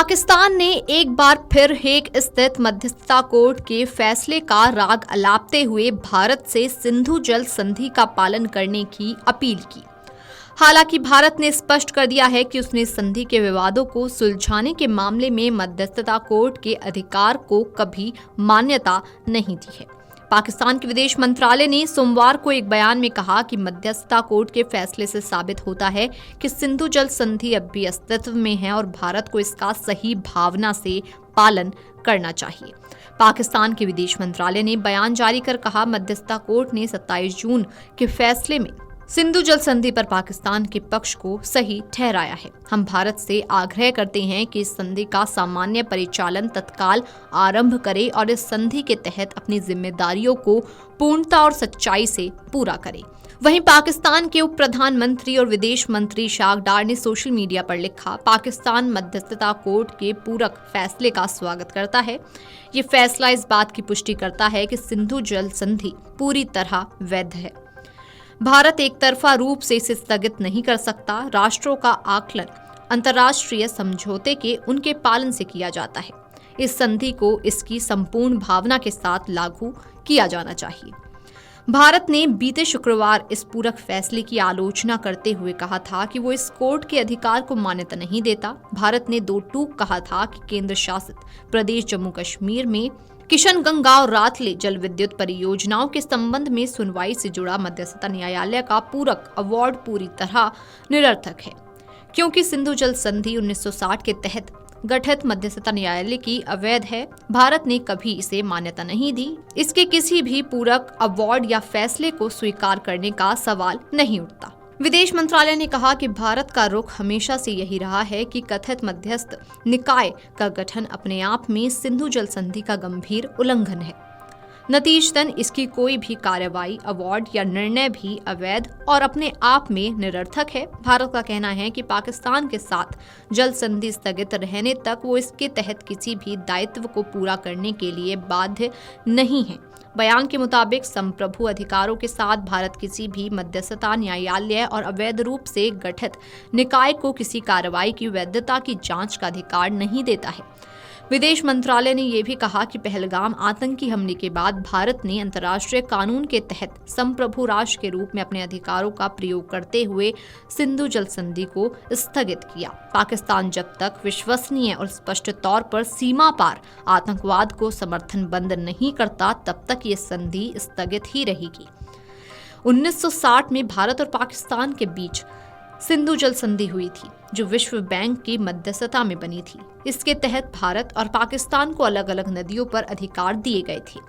पाकिस्तान ने एक बार फिर हेग स्थित मध्यस्थता कोर्ट के फैसले का राग अलापते हुए भारत से सिंधु जल संधि का पालन करने की अपील की। हालांकि भारत ने स्पष्ट कर दिया है कि उसने संधि के विवादों को सुलझाने के मामले में मध्यस्थता कोर्ट के अधिकार को कभी मान्यता नहीं दी है। पाकिस्तान के विदेश मंत्रालय ने सोमवार को एक बयान में कहा कि मध्यस्थता कोर्ट के फैसले से साबित होता है कि सिंधु जल संधि अब भी अस्तित्व में है और भारत को इसका सही भावना से पालन करना चाहिए। पाकिस्तान के विदेश मंत्रालय ने बयान जारी कर कहा, मध्यस्थता कोर्ट ने 27 जून के फैसले में सिंधु जल संधि पर पाकिस्तान के पक्ष को सही ठहराया है। हम भारत से आग्रह करते हैं कि इस संधि का सामान्य परिचालन तत्काल आरंभ करे और इस संधि के तहत अपनी जिम्मेदारियों को पूर्णता और सच्चाई से पूरा करे। वहीं पाकिस्तान के उप प्रधानमंत्री और विदेश मंत्री इशाक डार ने सोशल मीडिया पर लिखा, पाकिस्तान मध्यस्थता कोर्ट के पूरक फैसले का स्वागत करता है। ये फैसला इस बात की पुष्टि करता है कि सिंधु जल संधि पूरी तरह वैध है। भारत एक तरफा रूप से इसे स्थगित नहीं कर सकता। राष्ट्रों का आकलन अंतर्राष्ट्रीय समझौते के उनके पालन से किया जाता है। इस संधि को इसकी संपूर्ण भावना के साथ लागू किया जाना चाहिए। भारत ने बीते शुक्रवार इस पूरक फैसले की आलोचना करते हुए कहा था कि वो इस कोर्ट के अधिकार को मान्यता नहीं देता। भारत ने दो टूक कहा था कि केंद्र शासित प्रदेश जम्मू कश्मीर में किशनगंगा और रातले जल विद्युत परियोजनाओं के संबंध में सुनवाई से जुड़ा मध्यस्थता न्यायालय का पूरक अवार्ड पूरी तरह निरर्थक है, क्योंकि सिंधु जल संधि 1960 के तहत गठित मध्यस्थता न्यायालय की अवैध है। भारत ने कभी इसे मान्यता नहीं दी। इसके किसी भी पूरक अवार्ड या फैसले को स्वीकार करने का सवाल नहीं उठता। विदेश मंत्रालय ने कहा कि भारत का रुख हमेशा से यही रहा है कि कथित मध्यस्थ निकाय का गठन अपने आप में सिंधु जल संधि का गंभीर उल्लंघन है। नतीजतन इसकी कोई भी कार्रवाई, अवार्ड या निर्णय भी अवैध और अपने आप में निरर्थक है। भारत का कहना है कि पाकिस्तान के साथ जल संधि स्थगित रहने तक वो इसके तहत किसी भी दायित्व को पूरा करने के लिए बाध्य नहीं है। बयान के मुताबिक संप्रभु अधिकारों के साथ भारत किसी भी मध्यस्थता न्यायालय और अवैध रूप से गठित निकाय को किसी कार्रवाई की वैधता की जांच का अधिकार नहीं देता है। विदेश मंत्रालय ने यह भी कहा कि पहलगाम आतंकी हमले के बाद भारत ने अंतर्राष्ट्रीय कानून के तहत संप्रभु राष्ट्र के रूप में अपने अधिकारों का प्रयोग करते हुए सिंधु जल संधि को स्थगित किया। पाकिस्तान जब तक विश्वसनीय और स्पष्ट तौर पर सीमा पार आतंकवाद को समर्थन बंद नहीं करता, तब तक ये संधि स्थगित ही रहेगी। 1960 में भारत और पाकिस्तान के बीच सिंधु जल संधि हुई थी, जो विश्व बैंक की मध्यस्थता में बनी थी। इसके तहत भारत और पाकिस्तान को अलग अलग नदियों पर अधिकार दिए गए थे।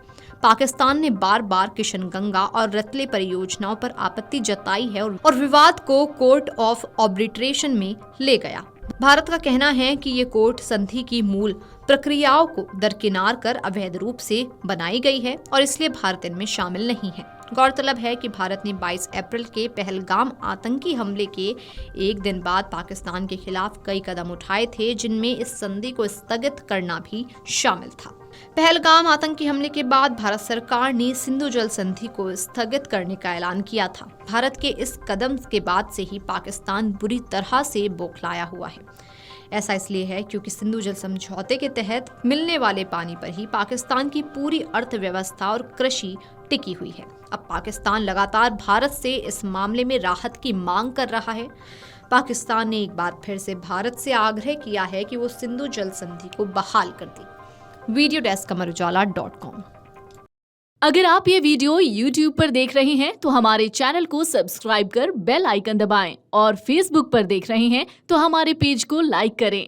पाकिस्तान ने बार बार किशनगंगा और रतले परियोजनाओं पर आपत्ति जताई है और विवाद को कोर्ट ऑफ आर्बिट्रेशन में ले गया। भारत का कहना है कि ये कोर्ट संधि की मूल प्रक्रियाओं को दरकिनार कर अवैध रूप से बनाई गई है और इसलिए भारत इनमें शामिल नहीं है। गौरतलब है कि भारत ने 22 अप्रैल के पहलगाम आतंकी हमले के एक दिन बाद पाकिस्तान के खिलाफ कई कदम उठाए थे, जिनमें इस संधि को स्थगित करना भी शामिल था। पहलगाम आतंकी हमले के बाद भारत सरकार ने सिंधु जल संधि को स्थगित करने का ऐलान किया था। भारत के इस कदम के बाद से ही पाकिस्तान बुरी तरह से बौखलाया हुआ है। ऐसा इसलिए है क्योंकि सिंधु जल समझौते के तहत मिलने वाले पानी पर ही पाकिस्तान की पूरी अर्थव्यवस्था और कृषि टिकी हुई है। अब पाकिस्तान लगातार भारत से इस मामले में राहत की मांग कर रहा है। पाकिस्तान ने एक बार फिर से भारत से आग्रह किया है कि वो सिंधु जल संधि को बहाल कर दे। Video desk amarujala.com। अगर आप ये वीडियो YouTube पर देख रहे हैं तो हमारे चैनल को सब्सक्राइब कर बेल आइकन दबाएं और Facebook पर देख रहे हैं तो हमारे पेज को लाइक करें।